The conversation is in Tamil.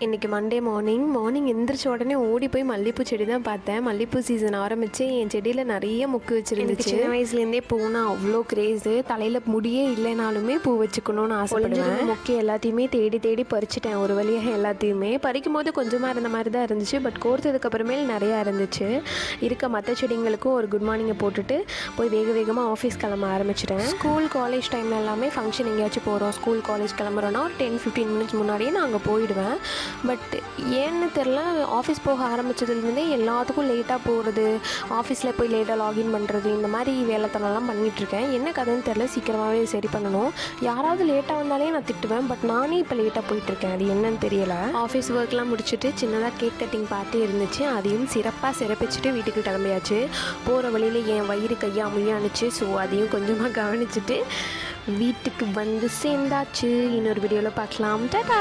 இன்றைக்கி மண்டே மார்னிங் எந்திரிச்ச உடனே ஓடி போய் மல்லிகைப்பூ செடி தான் பார்த்தேன். மல்லிகைப்பூ சீசன் ஆரம்பித்து என் செடியில் நிறைய முக்கு வச்சுருந்துச்சு. சின்ன வயசுலேருந்தே பூனா அவ்வளோ கிரேஸு. தலையில் முடியே இல்லைனாலுமே பூ வச்சுக்கணும்னு ஆசைப்படுவேன். முக்கிய எல்லாத்தையுமே தேடி தேடி பறிச்சிட்டேன். ஒரு வழியாக எல்லாத்தையுமே பறிக்கும் போது கொஞ்சமாக இருந்த மாதிரி தான் இருந்துச்சு. பட் கோர்த்ததுக்கப்புறமேல் நிறையா இருந்துச்சு. இருக்க மற்ற செடிங்களுக்கும் ஒரு குட் மார்னிங்கை போட்டுட்டு போய் வேகமாக ஆஃபீஸ் கிளம்ப ஆரம்பிச்சிட்டேன். ஸ்கூல் காலேஜ் டைமில் எல்லாமே ஃபங்க்ஷன் எங்கேயாச்சும் போகிறோம், ஸ்கூல் காலேஜ் கிளம்புறோன்னா ஒரு 10-15 மினிட்ஸ் முன்னாடியே நான் அங்கே போயிடுவேன். பட் ஏன்னு தெரில, ஆஃபீஸ் போக ஆரம்பித்ததுலேருந்தே எல்லாத்துக்கும் லேட்டாக போகிறது, ஆஃபீஸில் போய் லேட்டாக லாகின் பண்ணுறது, இந்த மாதிரி வேலைத்தனம்லாம் பண்ணிகிட்ருக்கேன். என்ன கதைன்னு தெரில, சீக்கிரமாகவே சரி பண்ணணும். யாராவது லேட்டாக வந்தாலே நான் திட்டுவேன். பட் நானே இப்போ லேட்டாக போயிட்டுருக்கேன். அது என்னன்னு தெரியல. ஆஃபீஸ் ஒர்க்லாம் முடிச்சுட்டு சின்னதாக கேக் கட்டிங் பார்ட்டி இருந்துச்சு. அதையும் சிறப்பாக சிறப்பிச்சுட்டு வீட்டுக்கு கிளம்பியாச்சு. போகிற வழியில் என் வயிறு கையா முய்யானுச்சு. ஸோ அதையும் கொஞ்சமாக கவனிச்சுட்டு வீட்டுக்கு வந்து சேர்ந்தாச்சு. இன்னொரு வீடியோவில் பார்க்கலாம். டாடா.